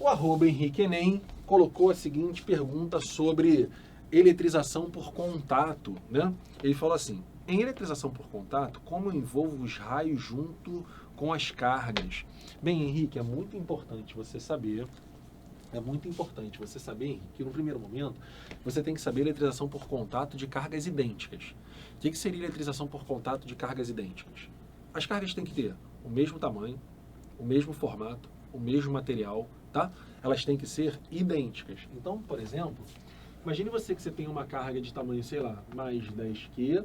O @HenriqueEnem colocou a seguinte pergunta sobre eletrização por contato, né? Ele falou assim: em eletrização por contato, como eu envolvo os raios junto com as cargas? Bem, Henrique, é muito importante você saber, Henrique, que no primeiro momento você tem que saber eletrização por contato de cargas idênticas. O que seria eletrização por contato de cargas idênticas? As cargas têm que ter o mesmo tamanho, o mesmo formato, o mesmo material, tá? Elas têm que ser idênticas. Então, por exemplo, imagine você que você tem uma carga de tamanho, sei lá, mais 10Q,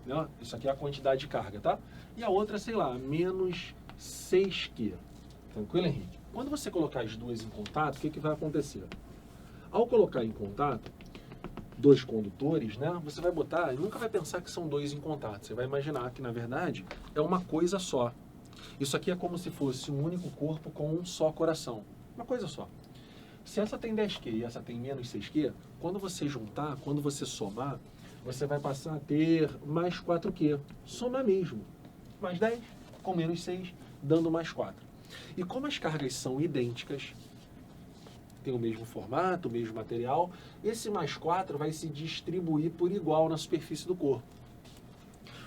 né? Isso aqui é a quantidade de carga, tá? E a outra, sei lá, menos 6Q. Tranquilo, Henrique? Quando você colocar as duas em contato, o que vai acontecer? Ao colocar em contato dois condutores, né, você vai botar, nunca vai pensar que são dois em contato. Você vai imaginar que, na verdade, é uma coisa só. Isso aqui é como se fosse um único corpo com um só coração. Uma coisa só. Se essa tem 10Q e essa tem menos 6Q, quando você juntar, quando você somar, você vai passar a ter mais 4Q. Soma mesmo. Mais 10 com menos 6, dando mais 4. E como as cargas são idênticas, tem o mesmo formato, o mesmo material, esse mais 4 vai se distribuir por igual na superfície do corpo.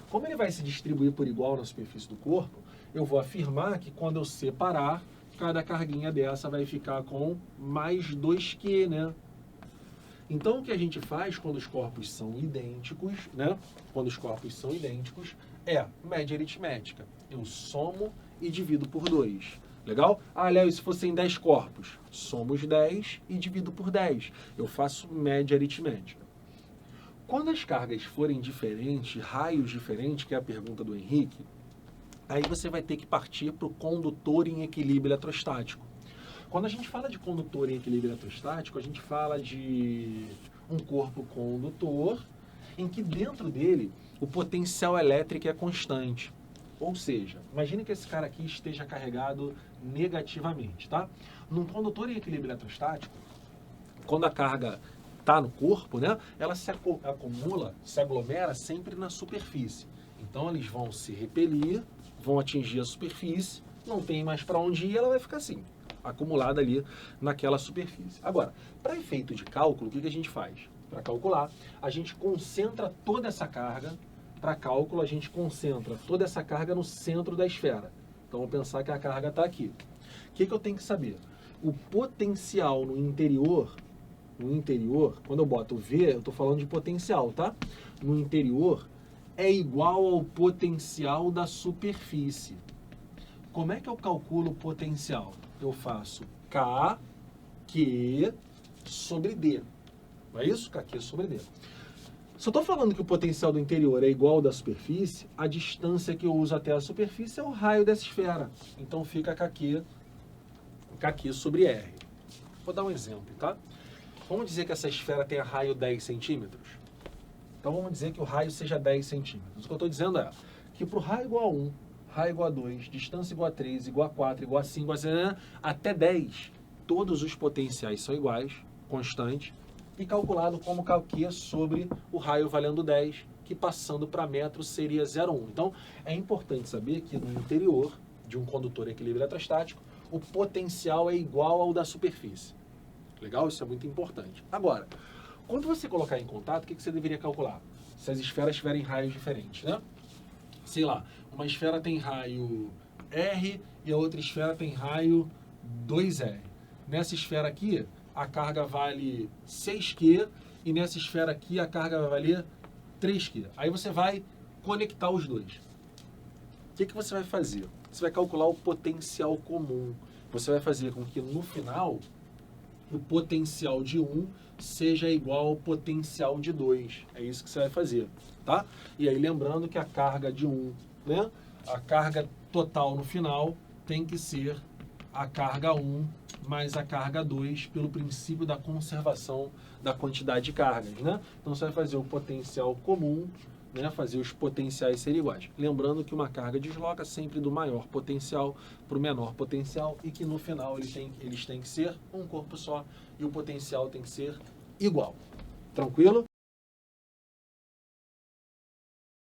Como ele vai se distribuir por igual na superfície do corpo, eu vou afirmar que quando eu separar, cada carguinha dessa vai ficar com mais 2Q, né? Então, o que a gente faz quando os corpos são idênticos, né? Quando os corpos são idênticos, é média aritmética. Eu somo e divido por 2. Legal? Ah, Léo, e se fossem 10 corpos? Somo os 10 e divido por 10. Eu faço média aritmética. Quando as cargas forem diferentes, raios diferentes, que é a pergunta do Henrique, aí você vai ter que partir para o condutor em equilíbrio eletrostático. Quando a gente fala de condutor em equilíbrio eletrostático, a gente fala de um corpo condutor em que dentro dele o potencial elétrico é constante. Ou seja, imagine que esse cara aqui esteja carregado negativamente, tá? Num condutor em equilíbrio eletrostático, quando a carga está no corpo, né, ela se acumula, se aglomera sempre na superfície. Então eles vão se repelir, vão atingir a superfície, não tem mais para onde ir, ela vai ficar assim, acumulada ali naquela superfície. Agora, para efeito de cálculo, o que a gente faz? Para calcular, a gente concentra toda essa carga. Para cálculo, a gente concentra toda essa carga no centro da esfera. Então, vamos pensar que a carga está aqui. O que eu tenho que saber? O potencial no interior, quando eu boto V, eu estou falando de potencial, tá? No interior, é igual ao potencial da superfície. Como é que eu calculo o potencial? Eu faço KQ sobre D. Não é isso? KQ sobre D. Se eu estou falando que o potencial do interior é igual ao da superfície, a distância que eu uso até a superfície é o raio dessa esfera. Então fica KQ sobre R. Vou dar um exemplo, tá? Vamos dizer que essa esfera tenha raio 10 centímetros. Então vamos dizer que o raio seja 10 centímetros. O que eu estou dizendo é que para o raio igual a 1, raio igual a 2, distância igual a 3, igual a 4, igual a 5, igual a 6, até 10, todos os potenciais são iguais, constantes, e calculado como KQ sobre o raio valendo 10, que passando para metro seria 0,1. Então, é importante saber que no interior de um condutor em equilíbrio eletrostático, o potencial é igual ao da superfície. Legal? Isso é muito importante. Agora, quando você colocar em contato, o que você deveria calcular? Se as esferas tiverem raios diferentes, né? Sei lá, uma esfera tem raio R e a outra esfera tem raio 2R. Nessa esfera aqui, a carga vale 6Q e nessa esfera aqui a carga vai valer 3Q. Aí você vai conectar os dois. O que você vai fazer? Você vai calcular o potencial comum. Você vai fazer com que no final o potencial de 1 seja igual ao potencial de 2. É isso que você vai fazer, tá? E aí lembrando que a carga de 1, né? A carga total no final tem que ser a carga 1 mais a carga 2 pelo princípio da conservação da quantidade de cargas, né? Então você vai fazer o potencial comum, né? Fazer os potenciais serem iguais. Lembrando que uma carga desloca sempre do maior potencial para o menor potencial e que no final eles têm que ser um corpo só e o potencial tem que ser igual. Tranquilo?